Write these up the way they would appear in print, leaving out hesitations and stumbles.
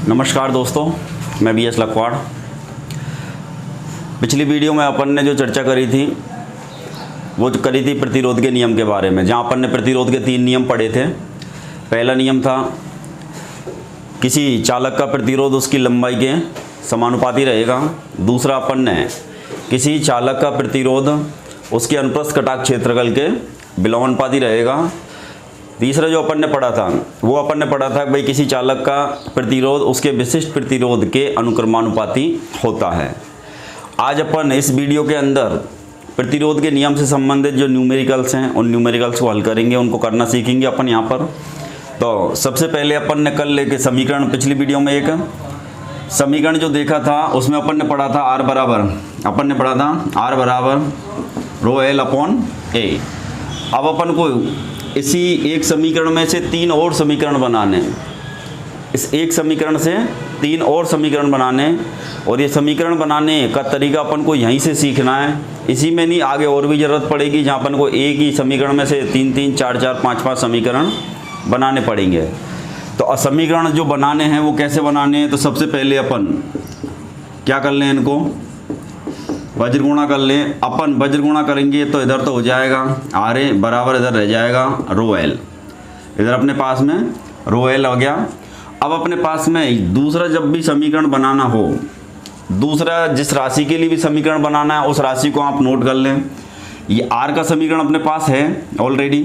नमस्कार दोस्तों, मैं BS लखवाड़। पिछली वीडियो में अपन ने जो चर्चा करी थी वो करी थी प्रतिरोध के नियम के बारे में, जहाँ अपन ने प्रतिरोध के 3 नियम पढ़े थे। पहला नियम था किसी चालक का प्रतिरोध उसकी लंबाई के समानुपाती रहेगा। दूसरा अपन ने किसी चालक का प्रतिरोध उसके अनुप्रस्थ कटाक्ष क्षेत्रफल के विलोमानुपाती रहेगा। तीसरा जो अपन ने पढ़ा था वो अपन ने पढ़ा था कि भाई किसी चालक का प्रतिरोध उसके विशिष्ट प्रतिरोध के अनुक्रमानुपाती होता है। आज अपन इस वीडियो के अंदर प्रतिरोध के नियम से संबंधित जो न्यूमेरिकल्स हैं उन न्यूमेरिकल्स को हल करेंगे, उनको करना सीखेंगे अपन यहाँ पर। तो सबसे पहले अपन ने कल लेके समीकरण, पिछली वीडियो में एक समीकरण जो देखा था उसमें अपन ने पढ़ा था R बराबर रो एल अपॉन ए। अब अपन को इसी एक समीकरण में से 3 और समीकरण बनाने, इस एक समीकरण से 3 और समीकरण बनाने, और ये समीकरण बनाने का तरीका अपन को यहीं से सीखना है। इसी में नहीं, आगे और भी ज़रूरत पड़ेगी जहाँ अपन को एक ही समीकरण में से 3-3, 4-4, 5-5 समीकरण बनाने पड़ेंगे। तो समीकरण जो बनाने हैं वो कैसे बनाने हैं, तो सबसे पहले अपन क्या कर लें, इनको वज्र गुणा कर लें। अपन वज्र गुणा करेंगे तो इधर तो हो जाएगा आर ए बराबर, इधर रह जाएगा रो एल, इधर अपने पास में रो एल आ गया। अब अपने पास में दूसरा जब भी समीकरण बनाना हो, दूसरा जिस राशि के लिए भी समीकरण बनाना है उस राशि को आप नोट कर लें। ये आर का समीकरण अपने पास है ऑलरेडी।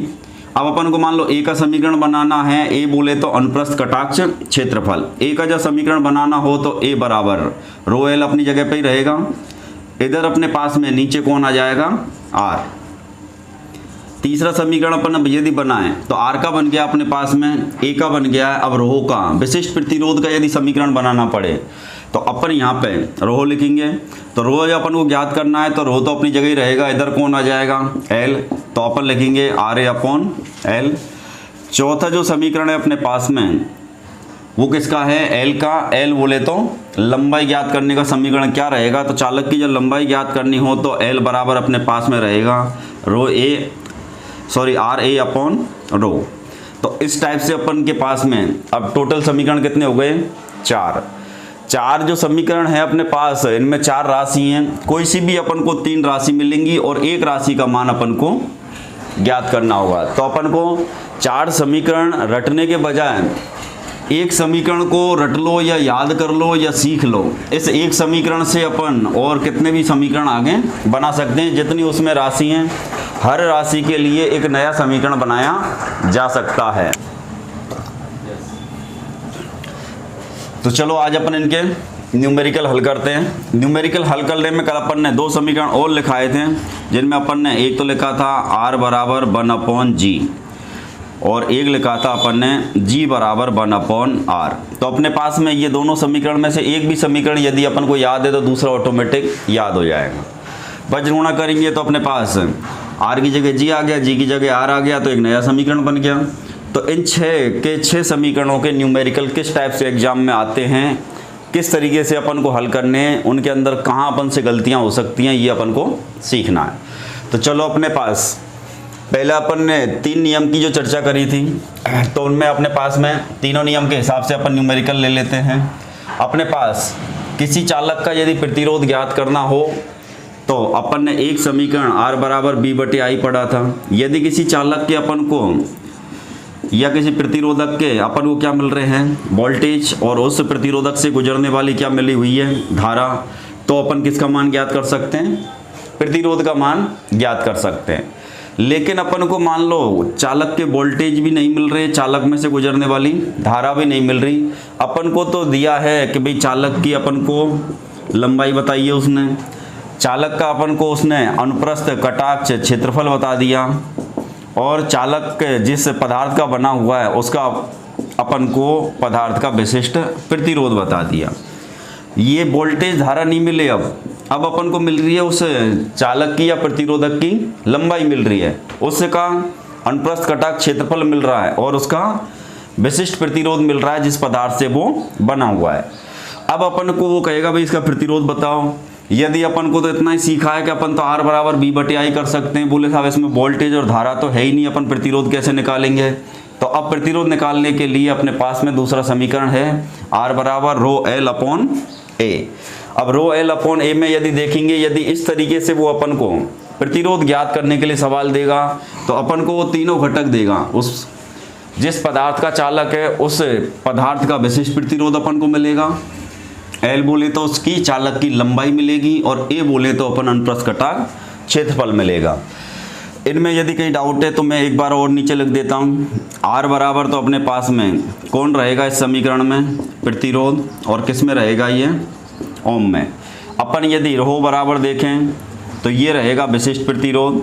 अब अपन को मान लो ए का समीकरण बनाना है, ए बोले तो अनुप्रस्थ कटाक्ष क्षेत्रफल। ए का जब समीकरण बनाना हो तो ए बराबर रो एल अपनी जगह पे ही रहेगा। इधर अपने पास में नीचे कौन आ जाएगा, आर। तीसरा समीकरण अपन यदि बनाएं तो आर का बन गया अपने पास में, ए का बन गया है। अब रोह का विशिष्ट प्रतिरोध का यदि समीकरण बनाना पड़े तो अपन यहाँ पे रोह लिखेंगे। तो रोह जब अपन को ज्ञात करना है तो रोह तो अपनी जगह ही रहेगा, इधर कौन आ जाएगा, एल। तो अपन लिखेंगे आर ए अपॉन एल। चौथा जो समीकरण है अपने पास में वो किसका है, एल का। एल बोले तो लंबाई ज्ञात करने का समीकरण क्या रहेगा, तो चालक की जब लंबाई ज्ञात करनी हो तो एल बराबर अपने पास में रहेगा आर ए अपॉन रो। तो इस टाइप से अपन के पास में अब टोटल समीकरण कितने हो गए, 4 जो समीकरण है अपने पास, इनमें 4 राशि हैं। कोई सी भी अपन को 3 राशि मिलेंगी और एक राशि का मान अपन को ज्ञात करना होगा। तो अपन को 4 समीकरण रटने के बजाय एक समीकरण को रट लो या याद कर लो या सीख लो। इस एक समीकरण से अपन और कितने भी समीकरण आगे बना सकते हैं। जितनी उसमें राशि हैं हर राशि के लिए एक नया समीकरण बनाया जा सकता है। तो चलो आज अपन इनके न्यूमेरिकल हल करते हैं। न्यूमेरिकल हल करने में कल अपन ने 2 समीकरण और लिखाए थे, जिनमें अपन ने एक तो लिखा था R बराबर 1/G और एक लिखा था अपन ने G बराबर 1/R। तो अपने पास में ये दोनों समीकरण में से एक भी समीकरण यदि अपन को याद है तो दूसरा ऑटोमेटिक याद हो जाएगा। वज्र गुणा करेंगे तो अपने पास R की जगह G आ गया, G की जगह R आ गया, तो एक नया समीकरण बन गया। तो इन 6 समीकरणों के न्यूमेरिकल किस टाइप से एग्जाम में आते हैं, किस तरीके से अपन को हल करने हैं, उनके अंदर कहाँ अपन से गलतियाँ हो सकती हैं, ये अपन को सीखना है। तो चलो अपने पास पहले अपन ने 3 नियम की जो चर्चा करी थी तो उनमें अपने पास में तीनों नियम के हिसाब से अपन न्यूमेरिकल ले लेते हैं। अपने पास किसी चालक का यदि प्रतिरोध ज्ञात करना हो तो अपन ने एक समीकरण R बराबर B/I पढ़ा था। यदि किसी चालक के अपन को या किसी प्रतिरोधक के अपन को क्या मिल रहे हैं, वोल्टेज, और उस प्रतिरोधक से गुजरने वाली क्या मिली हुई है, धारा, तो अपन किसका मान ज्ञात कर सकते हैं, प्रतिरोध का मान ज्ञात कर सकते हैं। लेकिन अपन को मान लो चालक के वोल्टेज भी नहीं मिल रहे, चालक में से गुजरने वाली धारा भी नहीं मिल रही। अपन को तो दिया है कि भाई चालक की अपन को लंबाई बताइए उसने, चालक का अपन को उसने अनुप्रस्थ कटाक्ष क्षेत्रफल बता दिया, और चालक जिस पदार्थ का बना हुआ है उसका अपन को पदार्थ का विशिष्ट प्रतिरोध बता दिया। ये वोल्टेज धारा नहीं मिले। अब अपन को मिल रही है उस चालक की या प्रतिरोधक की लंबाई मिल रही है, उसका अनुप्रस्थ कटाक्ष क्षेत्रफल मिल रहा है और उसका विशिष्ट प्रतिरोध मिल रहा है जिस पदार्थ से वो बना हुआ है। अब अपन को वो कहेगा भाई इसका प्रतिरोध बताओ। यदि अपन को तो इतना ही सीखा है कि अपन तो R बराबर B/I कर सकते हैं, बोले साहब इसमें वोल्टेज और धारा तो है ही नहीं, अपन प्रतिरोध कैसे निकालेंगे। तो अब प्रतिरोध निकालने के लिए अपने पास में दूसरा समीकरण है R बराबर रो एल अपॉन ए। अब रो एल अपॉन ए में यदि देखेंगे, यदि इस तरीके से वो अपन को प्रतिरोध ज्ञात करने के लिए सवाल देगा तो अपन को वो तीनों घटक देगा। उस जिस पदार्थ का चालक है उस पदार्थ का विशिष्ट प्रतिरोध अपन को मिलेगा, एल बोले तो उसकी चालक की लंबाई मिलेगी, और ए बोले तो अपन अनुप्रस्थ कटाक क्षेत्रफल मिलेगा। इनमें यदि कहीं डाउट है तो मैं एक बार और नीचे लिख देता हूँ। R बराबर तो अपने पास में कौन रहेगा इस समीकरण में, प्रतिरोध, और किस में रहेगा ये, ओम में। अपन यदि रो बराबर देखें तो ये रहेगा विशिष्ट प्रतिरोध,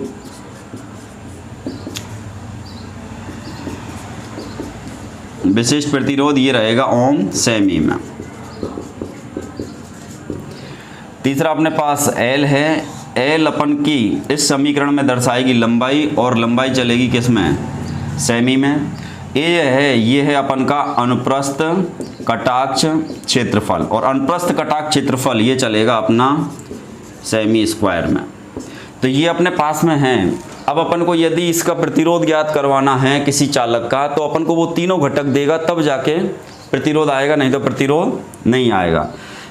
विशिष्ट प्रतिरोध ये रहेगा ओम सेमी में। तीसरा अपने पास एल है, एल अपन की इस समीकरण में दर्शाएगी लंबाई, और लंबाई चलेगी किस में, सेमी में। ए है, ये है अपन का अनुप्रस्थ कटाक्ष क्षेत्रफल, और अनुप्रस्थ कटाक्ष क्षेत्रफल ये चलेगा अपना सेमी स्क्वायर में। तो ये अपने पास में है। अब अपन को यदि इसका प्रतिरोध ज्ञात करवाना है किसी चालक का तो अपन को वो तीनों घटक देगा, तब जाके प्रतिरोध आएगा, नहीं तो प्रतिरोध नहीं आएगा।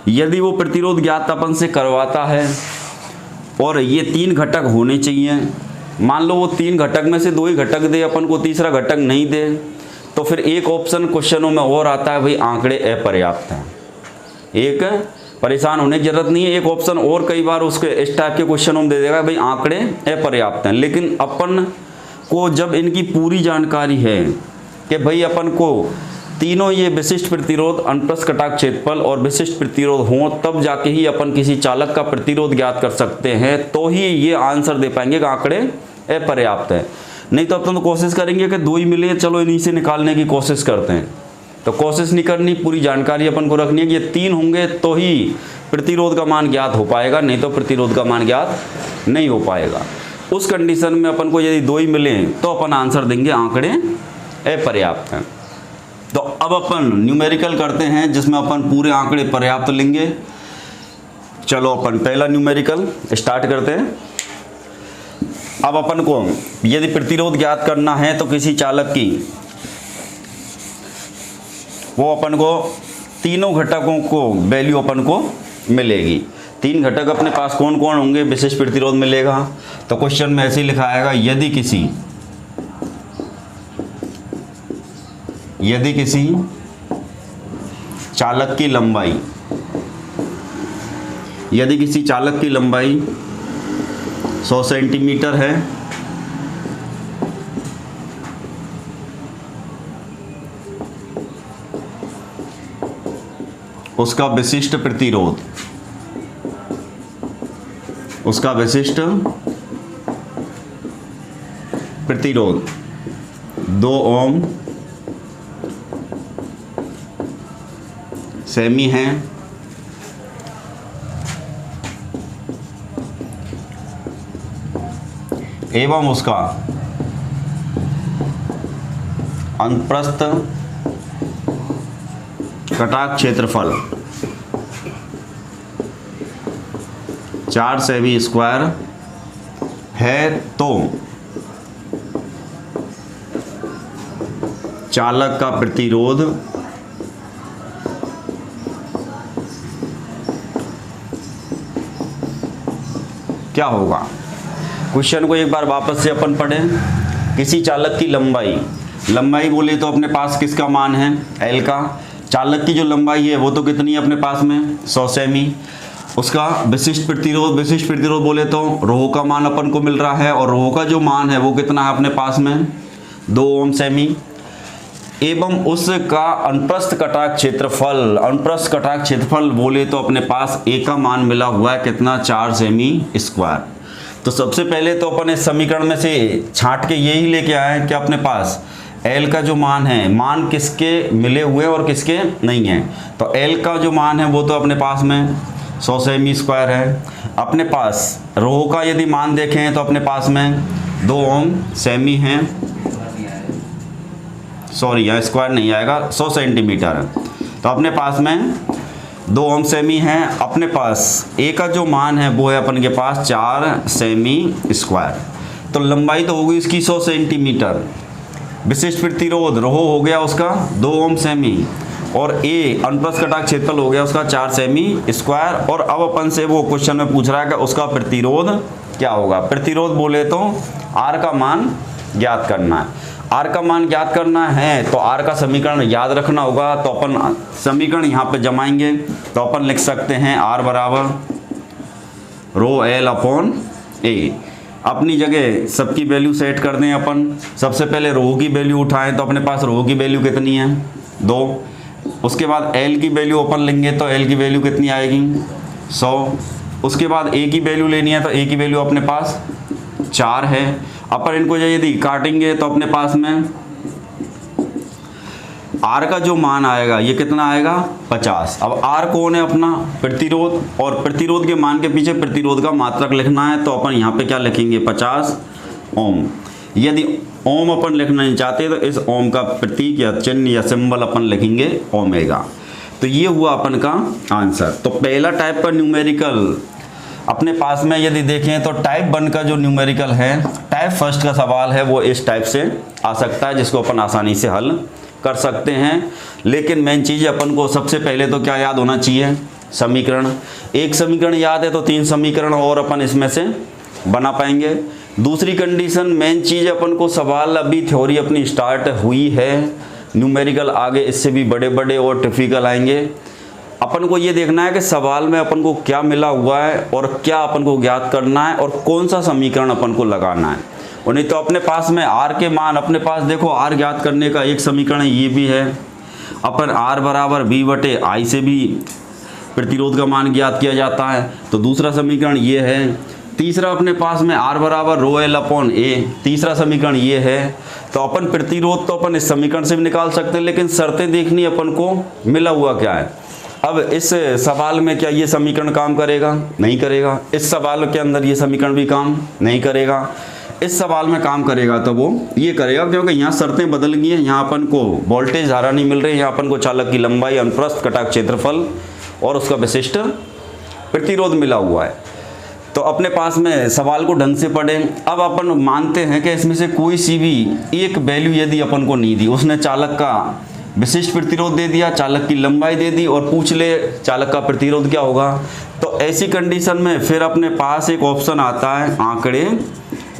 यदि वो प्रतिरोध ज्ञात अपन से करवाता है और ये तीन घटक होने चाहिए, मान लो वो तीन घटक में से दो ही घटक दे अपन को, तीसरा घटक नहीं दे, तो फिर एक ऑप्शन क्वेश्चनों में और आता है भाई आंकड़े अपर्याप्त हैं। एक परेशान होने की जरूरत नहीं है, एक ऑप्शन और कई बार उसके इस टाइप के क्वेश्चनों में दे देगा भाई आंकड़े अपर्याप्त हैं। लेकिन अपन को जब इनकी पूरी जानकारी है कि भाई अपन को तीनों ये विशिष्ट प्रतिरोध, अनुप्रस्थ कटाक्ष क्षेत्रफल और विशिष्ट प्रतिरोध हों, तब जाके ही अपन किसी चालक का प्रतिरोध ज्ञात कर सकते हैं, तो ही ये आंसर दे पाएंगे कि आंकड़े अपर्याप्त है। नहीं तो अपन तो कोशिश करेंगे कि दो ही मिले, चलो इन्हीं से निकालने की कोशिश करते हैं। तो कोशिश नहीं करनी, पूरी जानकारी अपन को रखनी है कि ये तीन होंगे तो ही प्रतिरोध का मान ज्ञात हो पाएगा, नहीं तो प्रतिरोध का मान ज्ञात नहीं हो पाएगा। उस कंडीशन में अपन को यदि दो ही मिले तो अपन आंसर देंगे आंकड़े अपर्याप्त हैं। तो अब अपन न्यूमेरिकल करते हैं जिसमें अपन पूरे आंकड़े पर्याप्त लेंगे। चलो अपन पहला न्यूमेरिकल स्टार्ट करते हैं। अब अपन को यदि प्रतिरोध ज्ञात करना है तो किसी चालक की, वो अपन को तीनों घटकों को वैल्यू अपन को मिलेगी। तीन घटक अपने पास कौन कौन होंगे, विशिष्ट प्रतिरोध मिलेगा। तो क्वेश्चन में ऐसे ही लिखा आएगा, यदि किसी चालक की लंबाई, यदि किसी चालक की लंबाई 100 सेंटीमीटर है, उसका विशिष्ट प्रतिरोध 2 ओम सेमी है, एवं उसका अनुप्रस्थ कटाक्ष क्षेत्रफल 4 सेमी स्क्वायर है, तो चालक का प्रतिरोध क्या होगा। क्वेश्चन को एक बार वापस से अपन पढ़ें। किसी चालक की लंबाई बोले तो अपने पास किसका मान है, एल का। चालक की जो लंबाई है वो तो कितनी है अपने पास में, 100 सेमी। उसका विशिष्ट प्रतिरोध बोले तो रोह का मान अपन को मिल रहा है, और रोह का जो मान है वो कितना है अपने पास में, 2 ओम सेमी। एवं उसका अनुप्रस्थ कटाक्ष क्षेत्रफल बोले तो अपने पास ए का मान मिला हुआ है कितना, 4 सेमी स्क्वायर। तो सबसे पहले तो अपन इस समीकरण में से छांट के यही लेके आए कि अपने पास एल का जो मान है, मान किसके मिले हुए और किसके नहीं है। तो एल का जो मान है वो तो अपने पास में 100 सेमी स्क्वायर है। अपने पास रो का यदि मान देखें तो अपने पास में 2 ओम सेमी है, सॉरी यहाँ स्क्वायर नहीं आएगा, 100 सेंटीमीटर है। तो अपने पास में 2 ओम सेमी है। अपने पास ए का जो मान है वो है अपन के पास 4 सेमी स्क्वायर। तो लंबाई तो होगी इसकी 100 सेंटीमीटर, विशिष्ट प्रतिरोध रो हो गया उसका 2 ओम सेमी, और ए अनुप्रस्थ कटाक्ष क्षेत्रफल हो गया उसका 4 सेमी स्क्वायर। और अब अपन से वो क्वेश्चन में पूछ रहा है कि उसका प्रतिरोध क्या होगा। प्रतिरोध बोले तो आर का मान ज्ञात करना है। आर का मान ज्ञात करना है तो आर का समीकरण याद रखना होगा। तो अपन समीकरण यहाँ पे जमाएंगे तो अपन लिख सकते हैं आर बराबर रो एल अपॉन ए। अपनी जगह सबकी वैल्यू सेट कर दें अपन। सबसे पहले रो की वैल्यू उठाएं तो अपने पास रो की वैल्यू कितनी है 2। उसके बाद एल की वैल्यू अपन लेंगे तो एल की वैल्यू कितनी आएगी 100। उसके बाद ए की वैल्यू लेनी है तो ए की वैल्यू अपने पास 4 है। अपन इनको यदि काटेंगे तो अपने पास में आर का जो मान आएगा ये कितना आएगा 50। अब आर कौन है अपना प्रतिरोध, और प्रतिरोध के मान के पीछे प्रतिरोध का मात्रक लिखना है तो अपन यहाँ पे क्या लिखेंगे 50 ओम। यदि ओम अपन लिखना नहीं चाहते तो इस ओम का प्रतीक या चिन्ह या सिंबल अपन लिखेंगे ओमेगा। तो ये हुआ अपन का आंसर। तो पहला टाइप का न्यूमेरिकल अपने पास में यदि देखें तो टाइप 1 का जो न्यूमेरिकल है, टाइप फर्स्ट का सवाल है वो इस टाइप से आ सकता है जिसको अपन आसानी से हल कर सकते हैं। लेकिन मेन चीज़ अपन को सबसे पहले तो क्या याद होना चाहिए समीकरण। एक समीकरण याद है तो 3 समीकरण और अपन इसमें से बना पाएंगे। दूसरी कंडीशन मेन चीज़ अपन को सवाल अभी थ्योरी अपनी स्टार्ट हुई है, न्यूमेरिकल आगे इससे भी बड़े बड़े और टिपिकल आएंगे। अपन को ये देखना है कि सवाल में अपन को क्या मिला हुआ है और क्या अपन को ज्ञात करना है और कौन सा समीकरण अपन को लगाना है। और नहीं तो अपने पास में आर के मान अपने पास देखो आर ज्ञात करने का एक समीकरण ये भी है। अपन आर बराबर बी बटे आई से भी प्रतिरोध का मान ज्ञात किया जाता है तो दूसरा समीकरण ये है। तीसरा अपने पास में आर बराबर रो एल अपॉन ए, तीसरा समीकरण ये है। तो अपन प्रतिरोध तो अपन इस समीकरण से भी निकाल सकते हैं, लेकिन शर्तें देखनी अपन को मिला हुआ क्या है। अब इस सवाल में क्या ये समीकरण काम करेगा? नहीं करेगा। इस सवाल के अंदर ये समीकरण भी काम नहीं करेगा। इस सवाल में काम करेगा तो वो ये करेगा, क्योंकि यहाँ शर्तें बदल गई हैं। यहाँ अपन को वोल्टेज धारा नहीं मिल रही, यहाँ अपन को चालक की लंबाई, अनुप्रस्थ कटाक्ष क्षेत्रफल और उसका विशिष्ट प्रतिरोध मिला हुआ है। तो अपने पास में सवाल को ढंग से पढ़ें। अब अपन मानते हैं कि इसमें से कोई सी भी एक वैल्यू यदि अपन को नहीं दी, उसने चालक का विशिष्ट प्रतिरोध दे दिया, चालक की लंबाई दे दी और पूछ ले चालक का प्रतिरोध क्या होगा, तो ऐसी कंडीशन में फिर अपने पास एक ऑप्शन आता है आंकड़े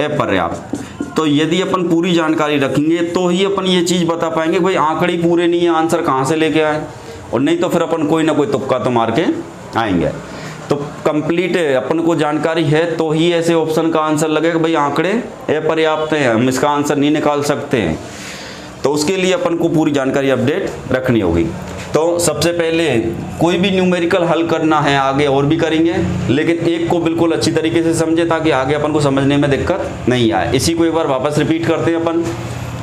अपर्याप्त। तो यदि अपन पूरी जानकारी रखेंगे तो ही अपन ये चीज़ बता पाएंगे भाई आंकड़े पूरे नहीं है, आंसर कहाँ से लेके आए। और नहीं तो फिर अपन कोई ना कोई तुक्का तो मार के आएंगे। तो कंप्लीट अपन को जानकारी है तो ही ऐसे ऑप्शन का आंसर लगेगा भाई आंकड़े अपर्याप्त हैं, हम इसका आंसर नहीं निकाल सकते हैं। तो उसके लिए अपन को पूरी जानकारी अपडेट रखनी होगी। तो सबसे पहले कोई भी न्यूमेरिकल हल करना है, आगे और भी करेंगे, लेकिन एक को बिल्कुल अच्छी तरीके से समझे ताकि आगे अपन को समझने में दिक्कत नहीं आए। इसी को एक बार वापस रिपीट करते हैं। अपन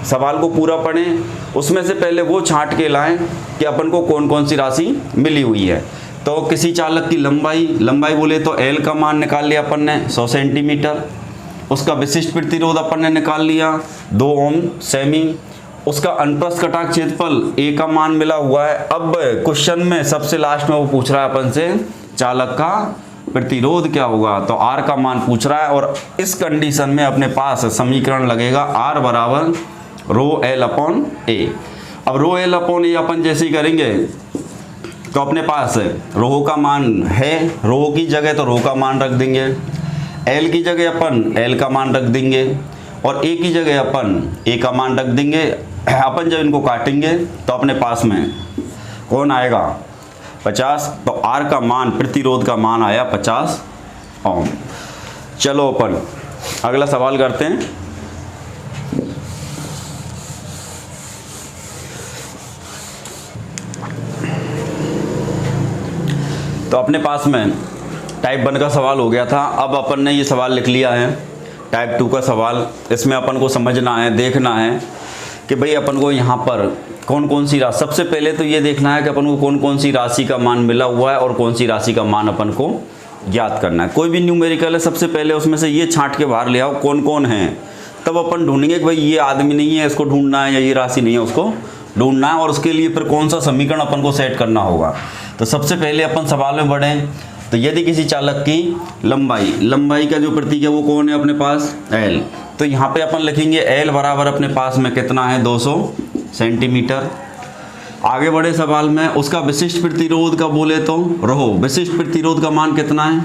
सवाल को पूरा पढ़ें, उसमें से पहले वो छांट के लाएं कि अपन को कौन कौन सी राशि मिली हुई है। तो किसी चालक की लंबाई बोले तो एल का मान निकाल लिया अपन ने 100 सेंटीमीटर। उसका विशिष्ट प्रतिरोध अपन ने निकाल लिया 2 ओम सेमी। उसका अनुप्रस्थ कटाक्ष क्षेत्रफल ए का मान मिला हुआ है। अब क्वेश्चन में सबसे लास्ट में वो पूछ रहा है अपन से चालक का प्रतिरोध क्या होगा, तो आर का मान पूछ रहा है। और इस कंडीशन में अपने पास समीकरण लगेगा आर बराबर रो एल अपॉन ए। अब रो एल अपॉन ए अपन जैसे ही करेंगे तो अपने पास रो का मान है, रो की जगह तो रो का मान रख देंगे, एल की जगह अपन एल का मान रख देंगे और ए की जगह अपन ए का मान रख देंगे। अपन जब इनको काटेंगे तो अपने पास में कौन आएगा 50। तो आर का मान प्रतिरोध का मान आया 50 ओम। चलो अपन अगला सवाल करते हैं। तो अपने पास में टाइप 1 का सवाल हो गया था। अब अपन ने ये सवाल लिख लिया है टाइप 2 का सवाल। इसमें अपन को समझना है, देखना है कि भाई अपन को यहाँ पर कौन कौन सी राशि, सबसे पहले तो ये देखना है कि अपन को कौन कौन सी राशि का मान मिला हुआ है और कौन सी राशि का मान अपन को ज्ञात करना है। कोई भी न्यूमेरिकल है, सबसे पहले उसमें से ये छांट के बाहर ले आओ कौन कौन है, तब अपन ढूंढेंगे कि भाई ये आदमी नहीं है इसको ढूंढना है या ये राशि नहीं है उसको ढूंढना है, और उसके लिए फिर कौन सा समीकरण अपन को सेट करना होगा। तो सबसे पहले अपन सवाल में बढ़ें। तो यदि किसी चालक की लंबाई का जो प्रतीक है वो कौन है अपने पास एल, तो यहाँ पे अपन लिखेंगे एल बराबर अपने पास में कितना है 200 सेंटीमीटर। आगे बढ़े सवाल में, उसका विशिष्ट प्रतिरोध का बोले तो रहो, विशिष्ट प्रतिरोध का मान कितना है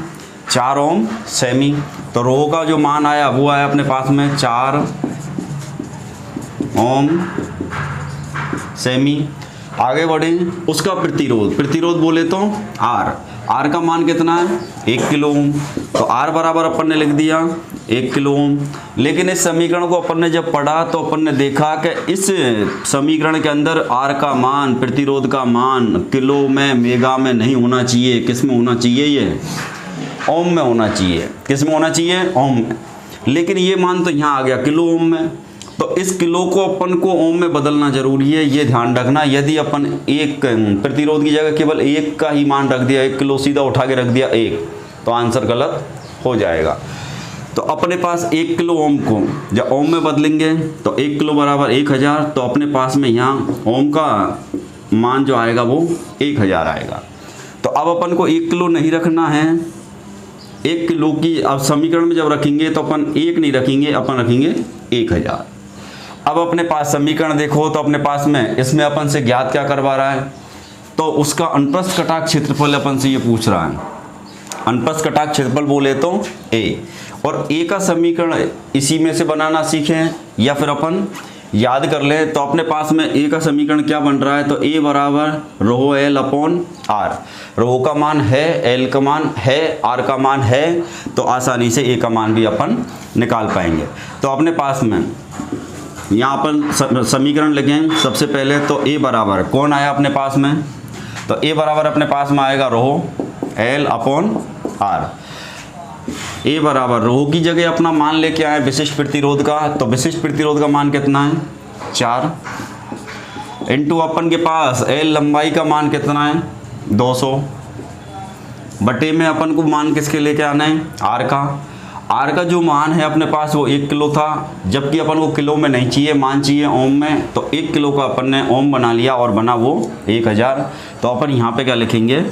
4 ओम सेमी। तो रहो का जो मान आया वो आया अपने पास में 4 ओम सेमी। आगे बढ़े, उसका प्रतिरोध, प्रतिरोध बोले तो आर, आर का मान कितना है 1 किलो ओम। तो आर बराबर अपन ने लिख दिया 1 किलो ओम। लेकिन इस समीकरण को अपन ने जब पढ़ा तो अपन ने देखा कि इस समीकरण के अंदर आर का मान, प्रतिरोध का मान किलो में, मेगा में नहीं होना चाहिए। किस में होना चाहिए, ये ओम में होना चाहिए। किस में होना चाहिए, ओम में। लेकिन ये मान तो यहाँ आ गया किलो ओम में, तो इस किलो को अपन को ओम में बदलना जरूरी है, ये ध्यान रखना। यदि अपन एक प्रतिरोध की जगह केवल 1 का ही मान रख दिया, 1 किलो सीधा उठा के रख दिया 1, तो आंसर गलत हो जाएगा। तो अपने पास 1 किलो ओम को जब ओम में बदलेंगे तो 1 किलो बराबर 1000, तो अपने पास में यहाँ ओम का मान जो आएगा वो 1000 आएगा। तो अब अपन को 1 किलो नहीं रखना है, 1 किलो की अब समीकरण में जब रखेंगे तो अपन 1 नहीं रखेंगे, अपन रखेंगे 1000। अब अपने पास समीकरण देखो तो अपने पास में इसमें अपन से ज्ञात क्या करवा रहा है, तो उसका अनुप्रस्थ कटाक्ष क्षेत्रफल अपन से ये पूछ रहा है। अनुप्रस्थ कटाक्ष क्षेत्रफल बोले तो ए, और ए का समीकरण इसी में से बनाना सीखें या फिर अपन याद कर लें। तो अपने पास में ए का समीकरण क्या बन रहा है, तो ए बराबर रो एल अपॉन आर। रो का मान है, एल का मान है, आर का मान है, तो आसानी से ए का मान भी अपन निकाल पाएंगे। तो अपने पास में यहाँ अपन समीकरण लिखें सबसे पहले। तो ए बराबर कौन आया अपने पास में, तो ए बराबर अपने पास में आएगा रो एल अपॉन आर। ए बराबर रो की जगह अपना मान लेके आए विशिष्ट प्रतिरोध का, तो विशिष्ट प्रतिरोध का मान कितना है 4, इंटू अपन के पास एल लंबाई का मान कितना है 200, बटे में अपन को मान किसके लेके आना है आर का। आर का जो मान है अपने पास वो 1 किलो था, जबकि अपन को किलो में नहीं चाहिए, मान चाहिए ओम में। तो 1 किलो का अपन ने ओम बना लिया और बना वो 1000। तो अपन यहाँ पे क्या लिखेंगे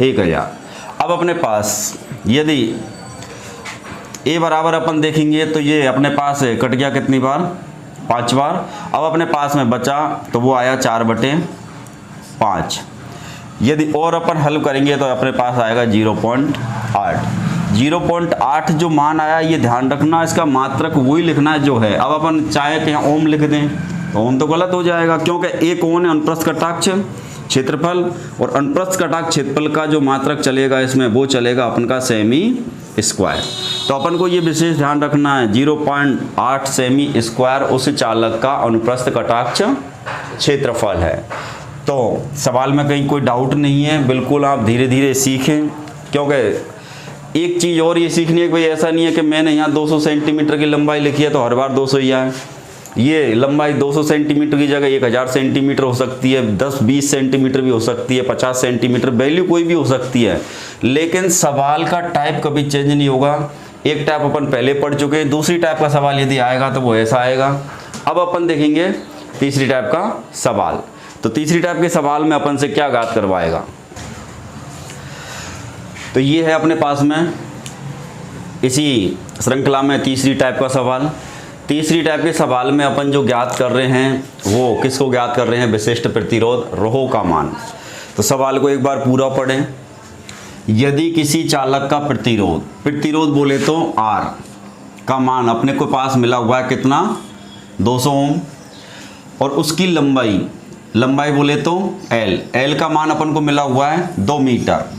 1000। अब अपने पास यदि ए बराबर अपन देखेंगे तो ये अपने पास कट गया कितनी बार 5 बार। अब अपने पास में बचा तो वो आया 4/5। यदि और अपन हल करेंगे तो अपने पास आएगा 0.8। 0.8 जो मान आया ये ध्यान रखना, इसका मात्रक वही लिखना है जो है। अब अपन चाहे कि यहाँ ओम लिख दें तो ओम तो गलत हो जाएगा, क्योंकि एक कौन है अनुप्रस्थ कटाक्ष क्षेत्रफल, और अनुप्रस्थ कटाक्ष क्षेत्रफल का जो मात्रक चलेगा इसमें वो चलेगा अपन का सेमी स्क्वायर। तो अपन को ये विशेष ध्यान रखना है 0.8 सेमी स्क्वायर उस चालक का अनुप्रस्थ कटाक्ष क्षेत्रफल है। तो सवाल में कहीं कोई डाउट नहीं है, बिल्कुल आप धीरे धीरे सीखें। क्योंकि एक चीज़ और ये सीखनी है कि भाई ऐसा नहीं है कि मैंने यहाँ 200 सेंटीमीटर की लंबाई लिखी है तो हर बार 200 ही आए। ये लंबाई 200 सेंटीमीटर की जगह 1000 सेंटीमीटर हो सकती है, 10-20 सेंटीमीटर भी हो सकती है, 50 सेंटीमीटर, वैल्यू कोई भी हो सकती है, लेकिन सवाल का टाइप कभी चेंज नहीं होगा। एक टाइप अपन पहले पढ़ चुके हैं, दूसरी टाइप का सवाल यदि आएगा तो वो ऐसा आएगा। अब अपन देखेंगे तीसरी टाइप का सवाल। तो तीसरी टाइप के सवाल में अपन से क्या ज्ञात करवाएगा, तो ये है अपने पास में इसी श्रृंखला में तीसरी टाइप का सवाल। तीसरी टाइप के सवाल में अपन जो ज्ञात कर रहे हैं वो किसको ज्ञात कर रहे हैं, विशिष्ट प्रतिरोध रोह का मान। तो सवाल को एक बार पूरा पढ़ें। यदि किसी चालक का प्रतिरोध, प्रतिरोध बोले तो आर का मान अपने को पास मिला हुआ है कितना 200 ओम, और उसकी लंबाई, लंबाई बोले तो एल, एल का मान अपन को मिला हुआ है 2 मीटर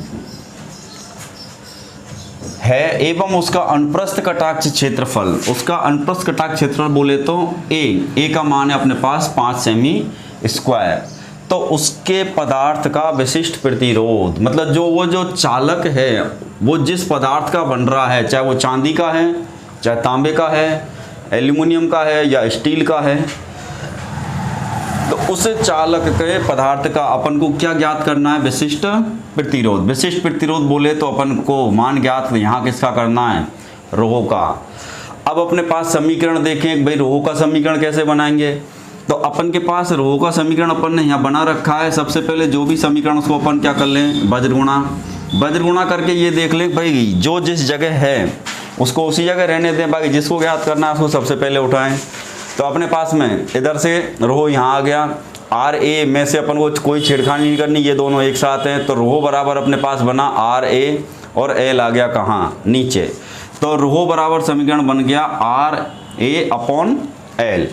है, एवं उसका अनुप्रस्थ कटाक्ष क्षेत्रफल, उसका अनुप्रस्थ कटाक्ष क्षेत्रफल बोले तो ए का मान है अपने पास 5 सेमी स्क्वायर। तो उसके पदार्थ का विशिष्ट प्रतिरोध, मतलब जो चालक है वो जिस पदार्थ का बन रहा है, चाहे वो चांदी का है, चाहे तांबे का है, एल्यूमिनियम का है या स्टील का है, तो उस चालक के पदार्थ का अपन को क्या ज्ञात करना है, विशिष्ट प्रतिरोध। विशिष्ट प्रतिरोध बोले तो अपन को मान ज्ञात यहाँ किसका करना है, रोह का। अब अपने पास समीकरण देखें भाई रोह का समीकरण कैसे बनाएंगे। तो अपन के पास रोह का समीकरण अपन ने यहाँ बना रखा है। सबसे पहले जो भी समीकरण उसको अपन क्या कर लें, वज्र गुणा करके ये देख लें भाई जो जिस जगह है उसको उसी जगह रहने दें, बाकी जिसको ज्ञात करना है उसको सबसे पहले उठाएं। तो अपने पास में इधर से रो यहाँ आ गया, आर ए में से अपन को कोई छेड़खानी नहीं करनी, ये दोनों एक साथ हैं। तो रो बराबर अपने पास बना आर ए और एल आ गया कहाँ, नीचे। तो रो बराबर समीकरण बन गया R A upon L.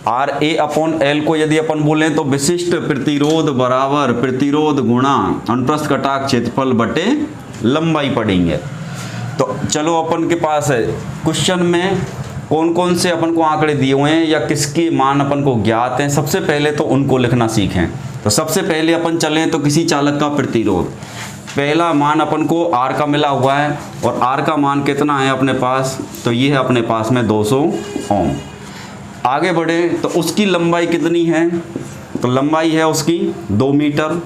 R A upon L को यदि अपन बोलें तो विशिष्ट प्रतिरोध बराबर प्रतिरोध गुणा अनुप्रस्थ कटाक क्षेत्रफल बटे लंबाई पढ़ेंगे। तो चलो अपन के पास है क्वेश्चन में कौन कौन से अपन को आंकड़े दिए हुए हैं या किसके मान अपन को ज्ञात हैं, सबसे पहले तो उनको लिखना सीखें। तो सबसे पहले अपन चलें तो किसी चालक का प्रतिरोध, पहला मान अपन को आर का मिला हुआ है और आर का मान कितना है अपने पास, तो ये है अपने पास में 200 ओम। आगे बढ़े तो उसकी लंबाई कितनी है, तो लंबाई है उसकी 2 मीटर,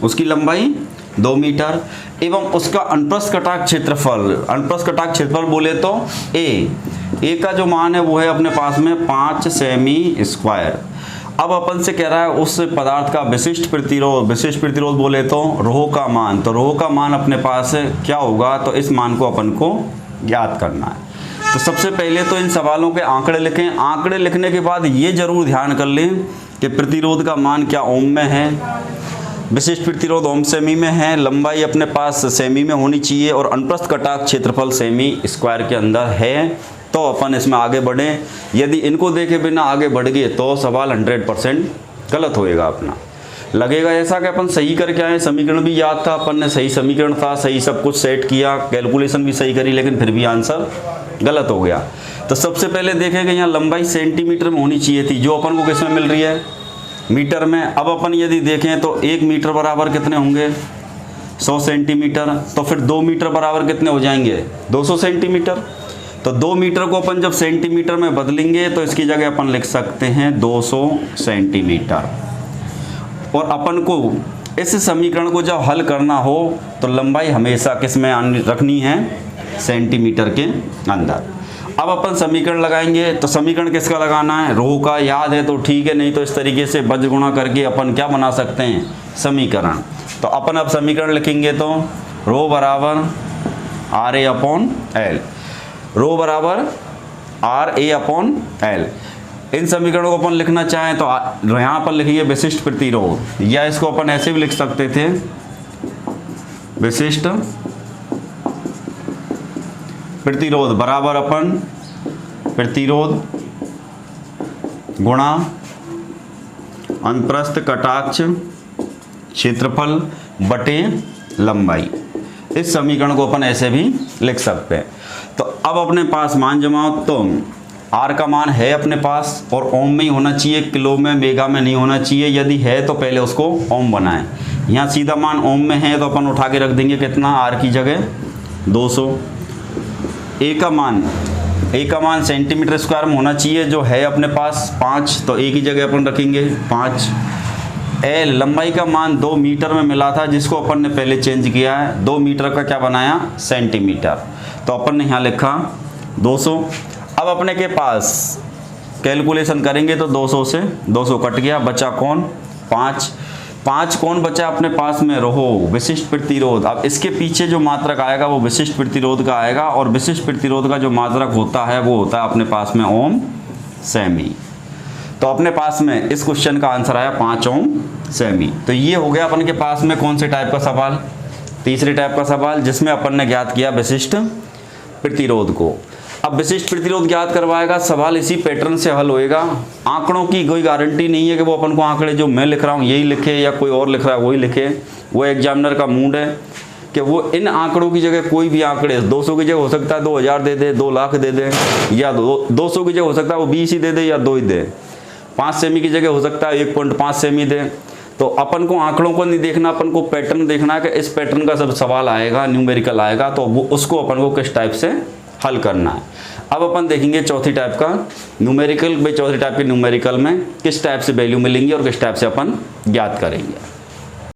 उसकी लंबाई 2 मीटर एवं उसका अनुप्रस्थ कटाक क्षेत्रफल, अनुप्रस्थ कटाक क्षेत्रफल बोले तो ए का जो मान है वो है अपने पास में 5 सेमी स्क्वायर। अब अपन से कह रहा है उस पदार्थ का विशिष्ट प्रतिरोध, विशिष्ट प्रतिरोध बोले तो रोह का मान, तो रोह का मान अपने पास क्या होगा, तो इस मान को अपन को ज्ञात करना है। तो सबसे पहले तो इन सवालों के आंकड़े लिखें। आंकड़े लिखने के बाद ये जरूर ध्यान कर लें कि प्रतिरोध का मान क्या ओम में है, विशिष्ट प्रतिरोध ओम सेमी में है, लंबाई अपने पास सेमी में होनी चाहिए और अनुप्रस्थ कटाक क्षेत्रफल सेमी स्क्वायर के अंदर है। तो अपन इसमें आगे बढ़ें। यदि इनको देखे बिना आगे बढ़ गए तो सवाल 100% गलत होएगा अपना। लगेगा ऐसा कि अपन सही करके आए, समीकरण भी याद था, अपन ने सही समीकरण था, सही सब कुछ सेट किया, कैलकुलेशन भी सही करी, लेकिन फिर भी आंसर गलत हो गया। तो सबसे पहले देखें कि यहाँ लंबाई सेंटीमीटर में होनी चाहिए थी, जो अपन को किस में मिल रही है, मीटर में। अब अपन यदि देखें तो 1 मीटर बराबर कितने होंगे, 100 सेंटीमीटर। तो फिर 2 मीटर बराबर कितने हो जाएंगे, 200 सेंटीमीटर। तो 2 मीटर को अपन जब सेंटीमीटर में बदलेंगे तो इसकी जगह अपन लिख सकते हैं 200 सेंटीमीटर। और अपन को इस समीकरण को जब हल करना हो तो लंबाई हमेशा किस में रखनी है, सेंटीमीटर के अंदर। अब अपन समीकरण लगाएंगे, तो समीकरण किसका लगाना है, रो का। याद है तो ठीक है, नहीं तो इस तरीके से बज गुणा करके अपन क्या बना सकते हैं, समीकरण। तो अपन अब समीकरण लिखेंगे तो रो बराबर आर ए अपॉन एल, रो बराबर आर ए अपॉन एल। इन समीकरणों को अपन लिखना चाहें तो यहाँ पर लिखिए विशिष्ट प्रतिरोध, या इसको अपन ऐसे भी लिख सकते थे, विशिष्ट प्रतिरोध बराबर अपन प्रतिरोध गुणा अनुप्रस्थ कटाक्ष क्षेत्रफल बटे लंबाई। इस समीकरण को अपन ऐसे भी लिख सकते हैं। तो अब अपने पास मान जमाओ, तो आर का मान है अपने पास और ओम में ही होना चाहिए, किलो में मेगा में नहीं होना चाहिए। यदि है तो पहले उसको ओम बनाएं। यहाँ सीधा मान ओम में है तो अपन उठा के रख देंगे कितना, आर की जगह 200। ए का मान सेंटीमीटर स्क्वायर में होना चाहिए, जो है अपने पास 5, तो ए की जगह अपन रखेंगे 5। एल लंबाई का मान 2 मीटर में मिला था, जिसको अपन ने पहले चेंज किया है, 2 मीटर का क्या बनाया, सेंटीमीटर। तो अपन ने यहाँ लिखा 200। अब अपने के पास कैलकुलेशन करेंगे तो 200 से 200 कट गया, बचा कौन, 5 कौन बचा अपने पास में, रहो विशिष्ट प्रतिरोध। अब इसके पीछे जो मात्रक आएगा वो विशिष्ट प्रतिरोध का आएगा, और विशिष्ट प्रतिरोध का जो मात्रक होता है वो होता है अपने पास में ओम सेमी। तो अपने पास में इस क्वेश्चन का आंसर आया 5 ओम सेमी। तो ये हो गया अपन के पास में कौन से टाइप का सवाल, तीसरे टाइप का सवाल, जिसमें अपन ने ज्ञात किया विशिष्ट प्रतिरोध को। अब विशिष्ट प्रतिरोध ज्ञात करवाएगा, सवाल इसी पैटर्न से हल होएगा। आंकड़ों की कोई गारंटी नहीं है कि वो अपन को आंकड़े जो मैं लिख रहा हूँ यही लिखे या कोई और लिख रहा है वही लिखे। वो एग्जामिनर का मूड है कि वो इन आंकड़ों की जगह कोई भी आंकड़े 200 की जगह हो सकता है 2000 दे दे, 2 लाख दे दे, या 200 की जगह हो सकता है वो 20 ही दे दे या 2 ही दे, 5 सेमी की जगह हो सकता है 1.5 सेमी दे। तो अपन को आंकड़ों को नहीं देखना, अपन को पैटर्न देखना है कि इस पैटर्न का सब सवाल आएगा, न्यूमेरिकल आएगा, तो वो उसको अपन को किस टाइप से हल करना है। अब अपन देखेंगे चौथी टाइप का न्यूमेरिकल, भाई चौथी टाइप के न्यूमेरिकल में किस टाइप से वैल्यू मिलेंगी और किस टाइप से अपन ज्ञात करेंगे।